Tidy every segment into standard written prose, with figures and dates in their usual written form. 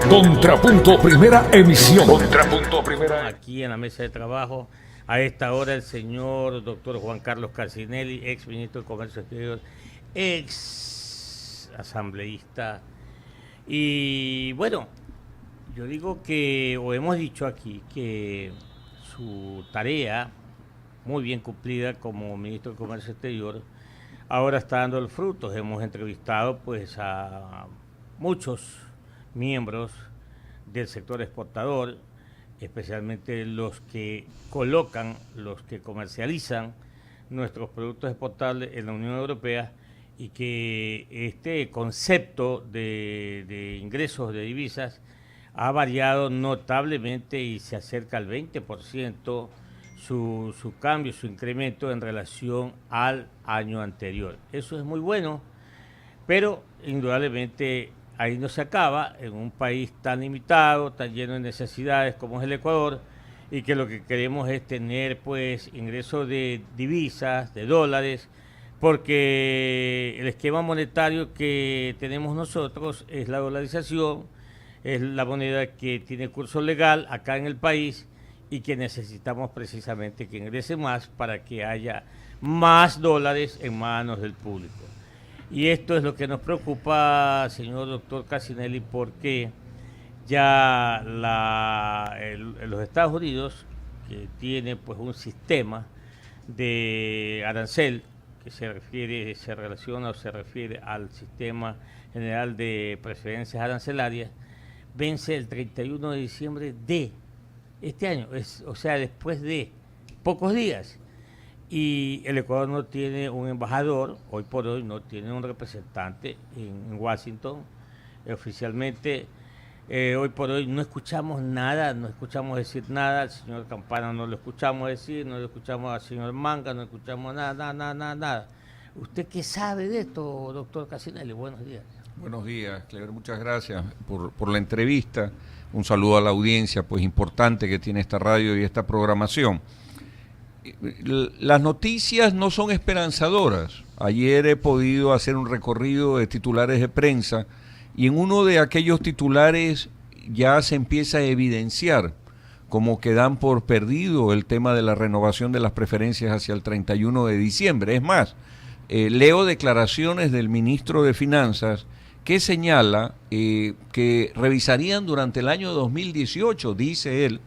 Contrapunto Primera Emisión. Contrapunto Primera. Aquí en la mesa de trabajo, a esta hora, el señor doctor Juan Carlos Cassinelli, ex ministro de Comercio Exterior, ex asambleísta. Y bueno, yo digo que, o hemos dicho aquí, que su tarea, muy bien cumplida como ministro de Comercio Exterior, ahora está dando los frutos. Hemos entrevistado pues a muchos miembros del sector exportador, especialmente los que colocan, los que comercializan nuestros productos exportables en la Unión Europea, y que este concepto de ingresos de divisas ha variado notablemente y se acerca al 20% su cambio, su incremento en relación al año anterior. Eso es muy bueno, pero indudablemente ahí no se acaba en un país tan limitado, tan lleno de necesidades como es el Ecuador, y que lo que queremos es tener pues ingresos de divisas, de dólares, porque el esquema monetario que tenemos nosotros es la dolarización, es la moneda que tiene curso legal acá en el país y que necesitamos precisamente que ingrese más para que haya más dólares en manos del público. Y esto es lo que nos preocupa, señor doctor Cassinelli, porque ya los Estados Unidos, que tiene pues un sistema de arancel que se relaciona o se refiere al sistema general de preferencias arancelarias, vence el 31 de diciembre de este año, o sea, después de pocos días. Y el Ecuador no tiene un embajador, hoy por hoy no tiene un representante en Washington. Oficialmente, hoy por hoy no escuchamos nada, no escuchamos decir nada. Al señor Campana no lo escuchamos decir, no lo escuchamos al señor Manga, no escuchamos nada. ¿Usted qué sabe de esto, doctor Cassinelli? Buenos días. Buenos días, Clever, muchas gracias por la entrevista. Un saludo a la audiencia, pues importante que tiene esta radio y esta programación. Las noticias no son esperanzadoras. Ayer he podido hacer un recorrido de titulares de prensa y en uno de aquellos titulares ya se empieza a evidenciar como que dan por perdido el tema de la renovación de las preferencias hacia el 31 de diciembre. Es más, leo declaraciones del ministro de Finanzas que señala que revisarían durante el año 2018, dice él,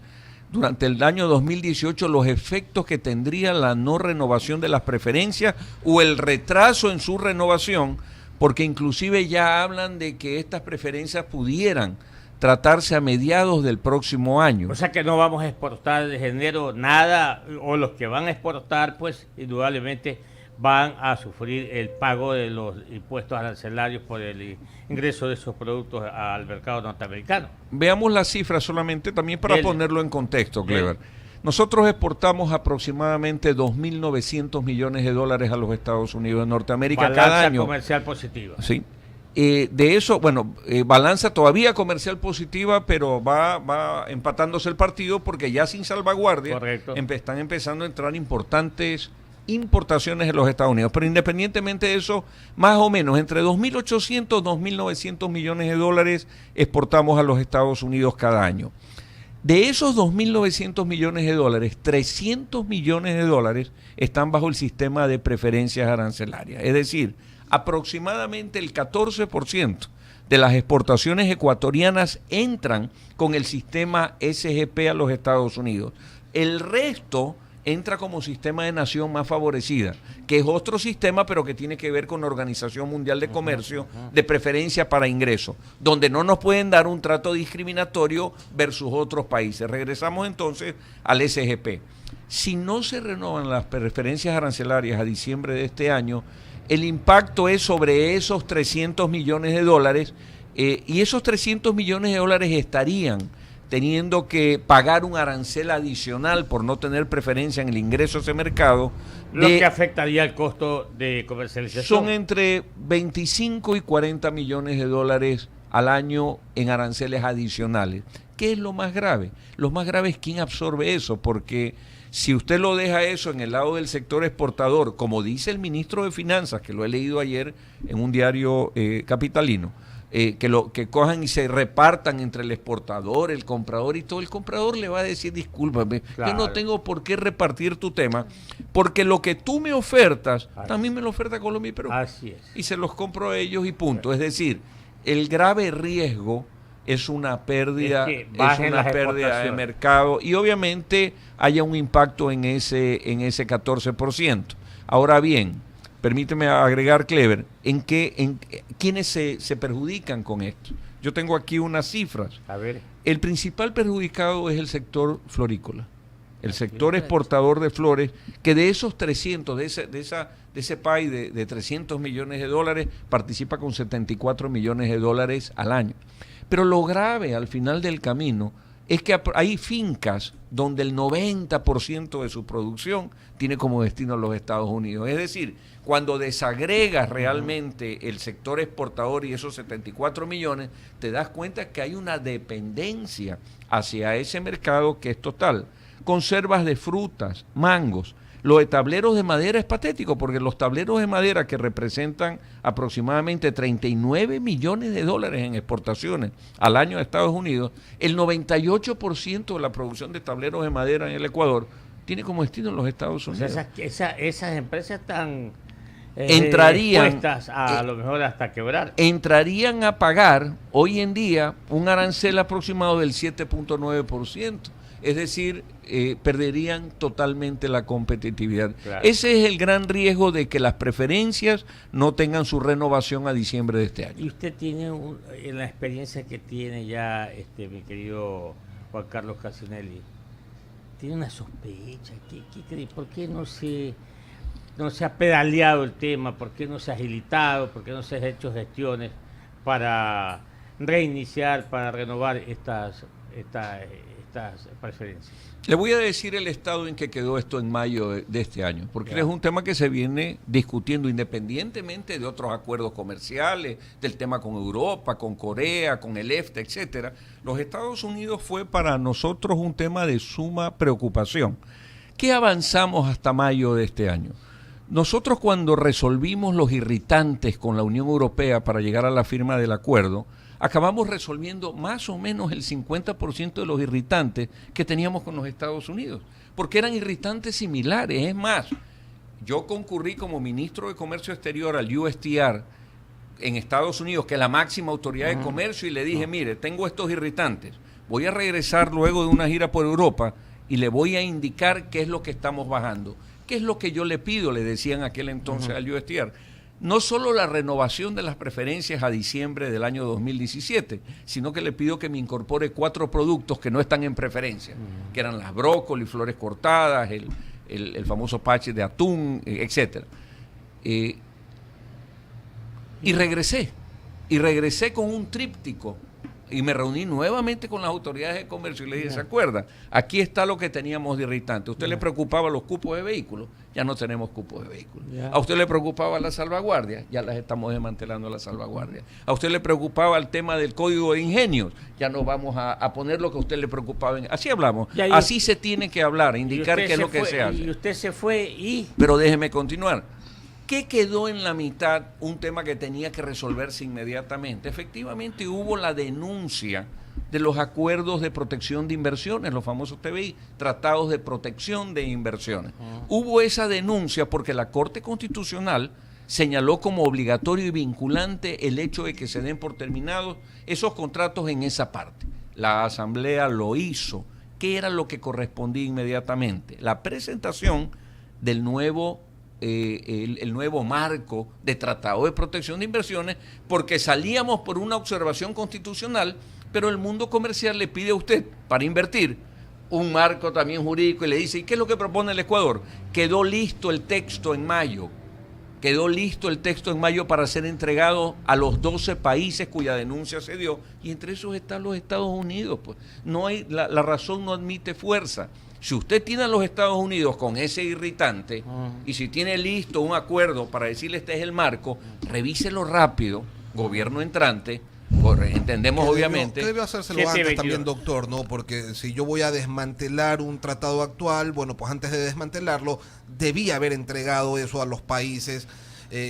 durante el año 2018 los efectos que tendría la no renovación de las preferencias o el retraso en su renovación, porque inclusive ya hablan de que estas preferencias pudieran tratarse a mediados del próximo año. O sea que no vamos a exportar de enero nada, o los que van a exportar pues indudablemente van a sufrir el pago de los impuestos arancelarios por el ingreso de esos productos al mercado norteamericano. Veamos las cifras solamente también para ponerlo en contexto, Clever. Nosotros exportamos aproximadamente 2.900 millones de dólares a los Estados Unidos de Norteamérica cada año. Balanza comercial positiva. Sí. De eso, bueno, balanza todavía comercial positiva, pero va empatándose el partido porque ya sin salvaguardia están empezando a entrar importantes importaciones en los Estados Unidos, pero independientemente de eso, más o menos entre 2.800 y 2.900 millones de dólares exportamos a los Estados Unidos cada año. De esos 2.900 millones de dólares, 300 millones de dólares están bajo el sistema de preferencias arancelarias, es decir, aproximadamente el 14% de las exportaciones ecuatorianas entran con el sistema SGP a los Estados Unidos. El resto entra como sistema de nación más favorecida, que es otro sistema, pero que tiene que ver con la Organización Mundial de Comercio, de preferencia para ingreso, donde no nos pueden dar un trato discriminatorio versus otros países. Regresamos entonces al SGP. Si no se renovan las preferencias arancelarias a diciembre de este año, el impacto es sobre esos 300 millones de dólares, y esos 300 millones de dólares estarían teniendo que pagar un arancel adicional por no tener preferencia en el ingreso a ese mercado. Lo que afectaría el costo de comercialización. Son entre 25 y 40 millones de dólares al año en aranceles adicionales. ¿Qué es lo más grave? Lo más grave es quién absorbe eso, porque si usted lo deja eso en el lado del sector exportador, como dice el ministro de Finanzas, que lo he leído ayer en un diario capitalino, que cojan y se repartan entre el exportador, el comprador y todo. El comprador le va a decir, discúlpame, yo no tengo por qué repartir tu tema, porque lo que tú me ofertas, también me lo oferta Colombia y Perú. Así es. Y se los compro a ellos y punto. Es decir, el grave riesgo es una pérdida, de mercado y obviamente haya un impacto en ese 14%. Ahora bien, permíteme agregar, Clever, ¿quiénes se perjudican con esto? Yo tengo aquí unas cifras. A ver. El principal perjudicado es el sector florícola, el sector exportador de flores, que de esos 300, de ese país de 300 millones de dólares, participa con 74 millones de dólares al año. Pero lo grave al final del camino es que hay fincas donde el 90% de su producción tiene como destino los Estados Unidos. Es decir, cuando desagregas realmente el sector exportador y esos 74 millones, te das cuenta que hay una dependencia hacia ese mercado que es total. Conservas de frutas, mangos. Lo de tableros de madera es patético, porque los tableros de madera, que representan aproximadamente 39 millones de dólares en exportaciones al año de Estados Unidos, el 98% de la producción de tableros de madera en el Ecuador tiene como destino en los Estados Unidos. O sea, esas empresas están expuestas a lo mejor hasta quebrar. Entrarían a pagar hoy en día un arancel aproximado del 7.9%. Es decir, perderían totalmente la competitividad. Claro. Ese es el gran riesgo de que las preferencias no tengan su renovación a diciembre de este año. Y usted tiene, en la experiencia que tiene ya, mi querido Juan Carlos Casinelli, tiene una sospecha. ¿Qué cree? ¿Por qué no se ha pedaleado el tema? ¿Por qué no se ha agilitado? ¿Por qué no se han hecho gestiones para reiniciar, para renovar estas preferencias? Le voy a decir el estado en que quedó esto en mayo de este año, porque es un tema que se viene discutiendo independientemente de otros acuerdos comerciales, del tema con Europa, con Corea, con el EFTA, etcétera. Los Estados Unidos fue para nosotros un tema de suma preocupación. ¿Qué avanzamos hasta mayo de este año? Nosotros, cuando resolvimos los irritantes con la Unión Europea para llegar a la firma del acuerdo, acabamos resolviendo más o menos el 50% de los irritantes que teníamos con los Estados Unidos, porque eran irritantes similares. Es más, yo concurrí como ministro de Comercio Exterior al USTR en Estados Unidos, que es la máxima autoridad de comercio, y le dije, mire, tengo estos irritantes, voy a regresar luego de una gira por Europa y le voy a indicar qué es lo que estamos bajando. ¿Qué es lo que yo le pido? Le decían aquel entonces al USTR. No solo la renovación de las preferencias a diciembre del año 2017, sino que le pido que me incorpore 4 productos que no están en preferencia, que eran las brócoli, flores cortadas, el famoso parche de atún, etcétera. Y regresé con un tríptico y me reuní nuevamente con las autoridades de comercio y le dije, ¿se acuerda? Aquí está lo que teníamos de irritante. ¿A usted le preocupaba los cupos de vehículos? Ya no tenemos cupos de vehículos. ¿A usted le preocupaba la salvaguardia? Ya las estamos desmantelando la salvaguardia. ¿A usted le preocupaba el tema del código de ingenios? Ya no vamos a poner lo que a usted le preocupaba. Así hablamos. Así se tiene que hablar, indicar qué es lo que se hace. Y usted se fue y... Pero déjeme continuar. ¿Qué quedó en la mitad? Un tema que tenía que resolverse inmediatamente. Efectivamente hubo la denuncia de los acuerdos de protección de inversiones, los famosos TBI, tratados de protección de inversiones. Hubo esa denuncia porque la Corte Constitucional señaló como obligatorio y vinculante el hecho de que se den por terminados esos contratos en esa parte. La Asamblea lo hizo. ¿Qué era lo que correspondía inmediatamente? La presentación del nuevo el nuevo marco de tratado de protección de inversiones, porque salíamos por una observación constitucional, pero el mundo comercial le pide a usted, para invertir, un marco también jurídico y le dice, ¿y qué es lo que propone el Ecuador? Quedó listo el texto en mayo, para ser entregado a los 12 países cuya denuncia se dio, y entre esos están los Estados Unidos. Pues no hay, la razón no admite fuerza. Si usted tiene a los Estados Unidos con ese irritante y si tiene listo un acuerdo para decirle este es el marco, revíselo rápido, gobierno entrante, entendemos obviamente. ¿Qué debe hacérselo antes también, doctor? ¿No? Porque si yo voy a desmantelar un tratado actual, bueno, pues antes de desmantelarlo, debía haber entregado eso a los países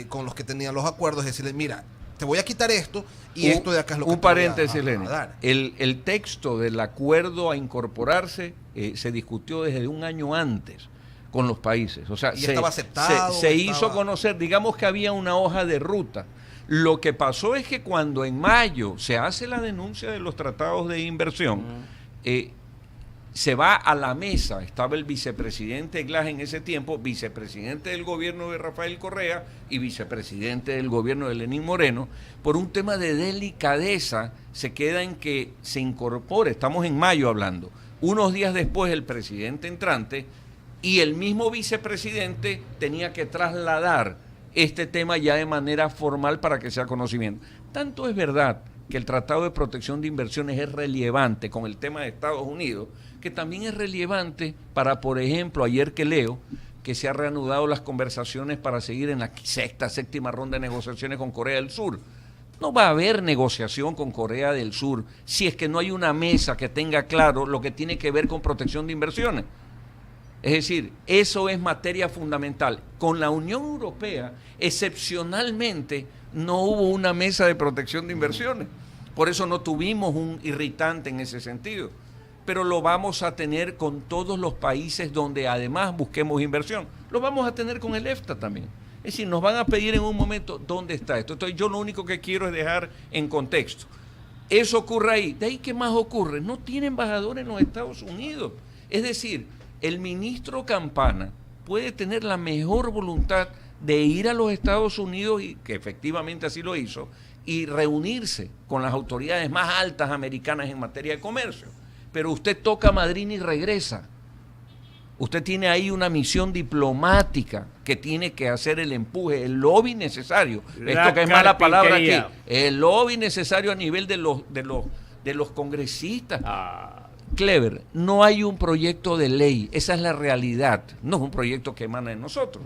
con los que tenían los acuerdos, decirles, mira, te voy a quitar esto y esto de acá es lo que un te voy paréntesis, Lenin. a dar. El texto del acuerdo a incorporarse se discutió desde un año antes con los países. O sea, estaba aceptado, se hizo conocer, digamos que había una hoja de ruta. Lo que pasó es que cuando en mayo se hace la denuncia de los tratados de inversión, se va a la mesa, estaba el vicepresidente Glass en ese tiempo, vicepresidente del gobierno de Rafael Correa y vicepresidente del gobierno de Lenín Moreno, por un tema de delicadeza se queda en que se incorpore, estamos en mayo hablando, unos días después el presidente entrante y el mismo vicepresidente tenía que trasladar este tema ya de manera formal para que sea conocimiento. Tanto es verdad que el Tratado de Protección de Inversiones es relevante con el tema de Estados Unidos, que también es relevante para, por ejemplo, ayer que leo que se han reanudado las conversaciones para seguir en la séptima ronda de negociaciones con Corea del Sur. No va a haber negociación con Corea del Sur si es que no hay una mesa que tenga claro lo que tiene que ver con protección de inversiones. Es decir, eso es materia fundamental. Con la Unión Europea, excepcionalmente, no hubo una mesa de protección de inversiones. Por eso no tuvimos un irritante en ese sentido. Pero lo vamos a tener con todos los países donde además busquemos inversión. Lo vamos a tener con el EFTA también. Es decir, nos van a pedir en un momento dónde está esto. Entonces yo lo único que quiero es dejar en contexto. Eso ocurre ahí. ¿De ahí qué más ocurre? No tiene embajador en los Estados Unidos. Es decir, el ministro Campana puede tener la mejor voluntad de ir a los Estados Unidos, y que efectivamente así lo hizo, y reunirse con las autoridades más altas americanas en materia de comercio. Pero usted toca Madrid y regresa. Usted tiene ahí una misión diplomática que tiene que hacer el empuje, el lobby necesario. Esto que es mala palabra aquí. El lobby necesario a nivel de los congresistas. Clever, no hay un proyecto de ley, esa es la realidad, no es un proyecto que emana de nosotros,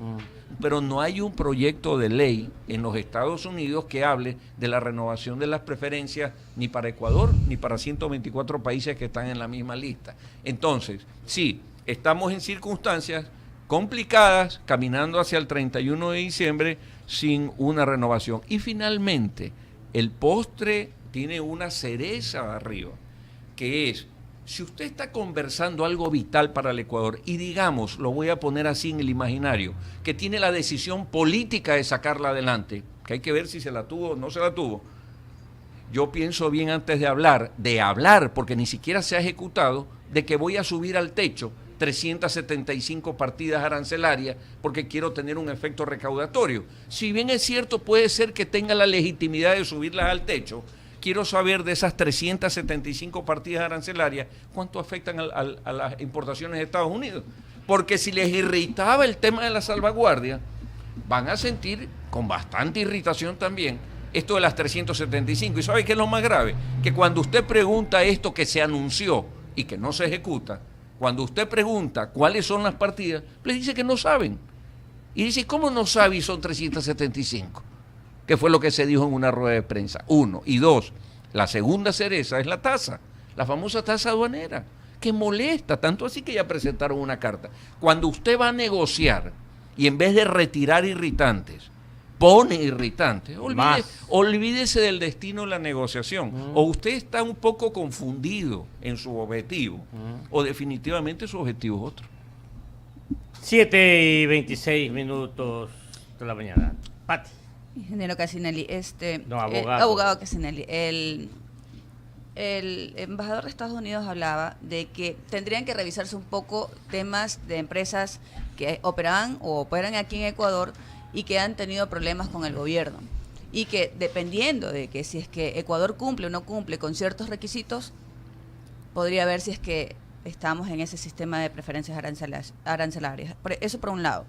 pero no hay un proyecto de ley en los Estados Unidos que hable de la renovación de las preferencias ni para Ecuador ni para 124 países que están en la misma lista. Entonces, sí, estamos en circunstancias complicadas, caminando hacia el 31 de diciembre sin una renovación. Y finalmente, el postre tiene una cereza arriba, que es: si usted está conversando algo vital para el Ecuador y digamos, lo voy a poner así en el imaginario, que tiene la decisión política de sacarla adelante, que hay que ver si se la tuvo o no se la tuvo, yo pienso bien antes de hablar, porque ni siquiera se ha ejecutado, de que voy a subir al techo 375 partidas arancelarias porque quiero tener un efecto recaudatorio. Si bien es cierto, puede ser que tenga la legitimidad de subirlas al techo, quiero saber de esas 375 partidas arancelarias, ¿cuánto afectan a las importaciones de Estados Unidos? Porque si les irritaba el tema de la salvaguardia, van a sentir con bastante irritación también esto de las 375. ¿Y sabe qué es lo más grave? Que cuando usted pregunta esto que se anunció y que no se ejecuta, cuando usted pregunta cuáles son las partidas, le dice que no saben. Y dice, ¿cómo no sabe y son 375? Que fue lo que se dijo en una rueda de prensa. 1. Y 2, la segunda cereza es la tasa, la famosa tasa aduanera, que molesta, tanto así que ya presentaron una carta. Cuando usted va a negociar y en vez de retirar irritantes, pone irritantes, olvídese del destino de la negociación. O usted está un poco confundido en su objetivo, o definitivamente su objetivo es otro. 7:26 de la mañana. Pati. Ingeniero Cassinelli, abogado Cassinelli, el embajador de Estados Unidos hablaba de que tendrían que revisarse un poco temas de empresas que operan o operan aquí en Ecuador y que han tenido problemas con el gobierno, y que dependiendo de que si es que Ecuador cumple o no cumple con ciertos requisitos, podría ver si es que estamos en ese sistema de preferencias arancelarias. Eso por un lado.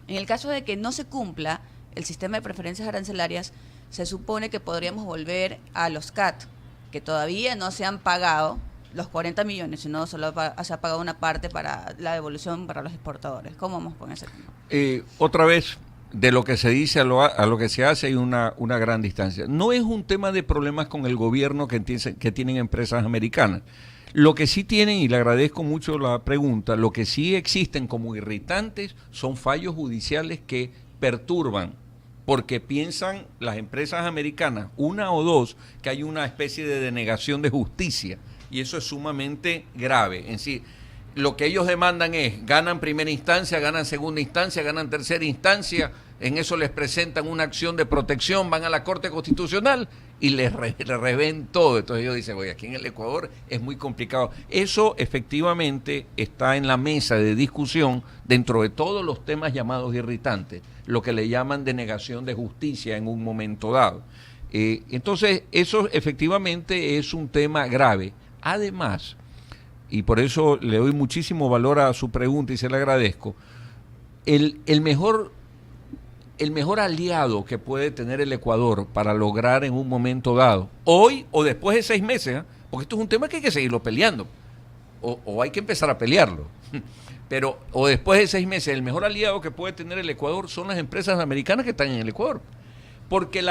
En el caso de que no se cumpla el sistema de preferencias arancelarias, se supone que podríamos volver a los CAT, que todavía no se han pagado los 40 millones, sino solo se ha pagado una parte para la devolución para los exportadores. ¿Cómo vamos con ese tema? Otra vez, de lo que se dice a lo que se hace hay una gran distancia. No es un tema de problemas con el gobierno que tienen empresas americanas. Lo que sí tienen, y le agradezco mucho la pregunta, lo que sí existen como irritantes son fallos judiciales que perturban porque piensan las empresas americanas, una o dos, que hay una especie de denegación de justicia, y eso es sumamente grave en sí. Lo que ellos demandan es, ganan primera instancia, ganan segunda instancia, ganan tercera instancia, en eso les presentan una acción de protección, van a la Corte Constitucional y les revén todo. Entonces ellos dicen, oye, aquí en el Ecuador es muy complicado. Eso efectivamente está en la mesa de discusión dentro de todos los temas llamados irritantes, lo que le llaman denegación de justicia en un momento dado. Entonces eso efectivamente es un tema grave. Además, y por eso le doy muchísimo valor a su pregunta y se le agradezco, el mejor aliado que puede tener el Ecuador para lograr en un momento dado, hoy o después de 6 meses, porque esto es un tema que hay que seguirlo peleando, o hay que empezar a pelearlo, pero o después de 6 meses, el mejor aliado que puede tener el Ecuador son las empresas americanas que están en el Ecuador. Porque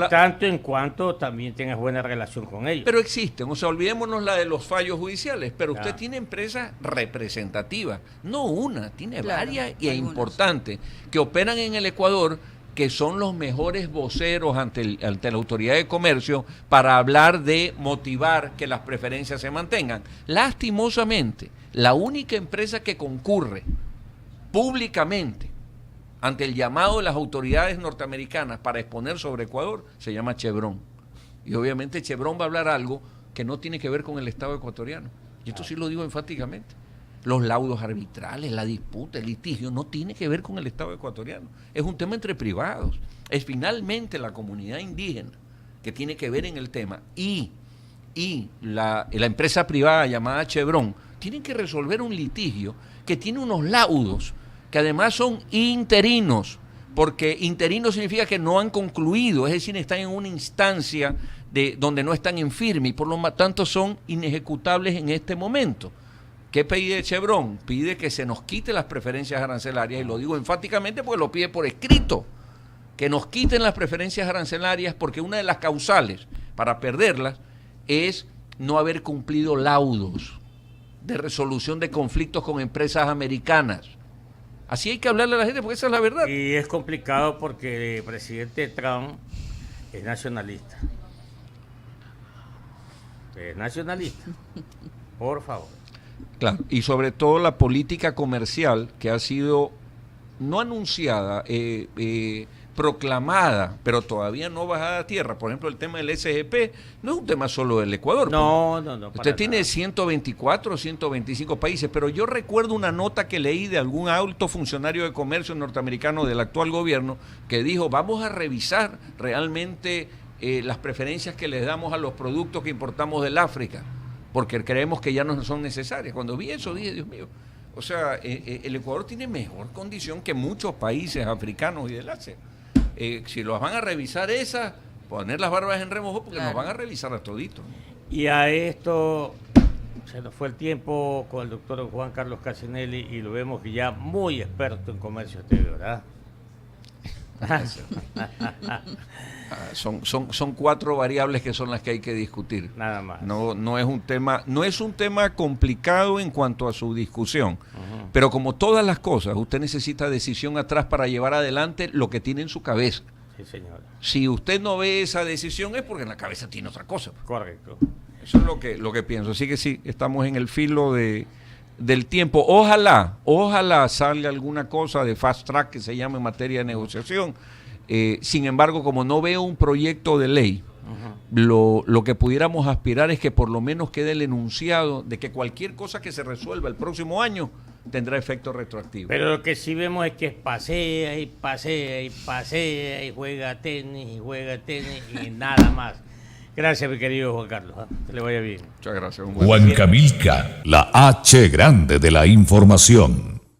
tanto en cuanto también tengas buena relación con ellos. Pero existen, o sea, olvidémonos la de los fallos judiciales, pero usted tiene empresas representativas, no una, tiene varias y importantes, que operan en el Ecuador, que son los mejores voceros ante la Autoridad de Comercio para hablar de motivar que las preferencias se mantengan. Lastimosamente, la única empresa que concurre públicamente ante el llamado de las autoridades norteamericanas para exponer sobre Ecuador, se llama Chevron. Y obviamente Chevron va a hablar algo que no tiene que ver con el Estado ecuatoriano. Y esto sí lo digo enfáticamente. Los laudos arbitrales, la disputa, el litigio, no tiene que ver con el Estado ecuatoriano. Es un tema entre privados. Es finalmente la comunidad indígena que tiene que ver en el tema. Y la empresa privada llamada Chevron tienen que resolver un litigio que tiene unos laudos que además son interinos, porque interino significa que no han concluido, es decir, están en una instancia donde no están en firme y por lo tanto son inejecutables en este momento. ¿Qué pide Chevron? Pide que se nos quite las preferencias arancelarias, y lo digo enfáticamente porque lo pide por escrito, que nos quiten las preferencias arancelarias, porque una de las causales para perderlas es no haber cumplido laudos de resolución de conflictos con empresas americanas. Así hay que hablarle a la gente porque esa es la verdad. Y es complicado porque el presidente Trump es nacionalista. Es nacionalista. Por favor. Claro, y sobre todo la política comercial que ha sido no anunciada, proclamada, pero todavía no bajada a tierra. Por ejemplo, el tema del SGP no es un tema solo del Ecuador. No. Usted tiene 124 o 125 países, pero yo recuerdo una nota que leí de algún alto funcionario de comercio norteamericano del actual gobierno que dijo, vamos a revisar realmente las preferencias que les damos a los productos que importamos del África, porque creemos que ya no son necesarias. Cuando vi eso dije, Dios mío, o sea, el Ecuador tiene mejor condición que muchos países africanos y del Asia. Si los van a revisar esas, poner las barbas en remojo porque nos van a revisar a toditos. Y a esto se nos fue el tiempo con el doctor Juan Carlos Casinelli y lo vemos que ya muy experto en comercio exterior, ¿verdad? Son 4 variables que son las que hay que discutir. Nada más. No es un tema complicado en cuanto a su discusión, pero como todas las cosas, usted necesita decisión atrás para llevar adelante lo que tiene en su cabeza. Sí, señor. Si usted no ve esa decisión es porque en la cabeza tiene otra cosa. Correcto. Eso es lo que pienso. Así que sí, estamos en el filo del tiempo. Ojalá salga alguna cosa de fast track que se llame en materia de negociación. Sin embargo, como no veo un proyecto de ley, lo que pudiéramos aspirar es que por lo menos quede el enunciado de que cualquier cosa que se resuelva el próximo año tendrá efecto retroactivo. Pero lo que sí vemos es que pasea y juega tenis y nada más. Gracias, mi querido Juan Carlos. Que le vaya bien. Muchas gracias. Huancavelica, la H grande de la información.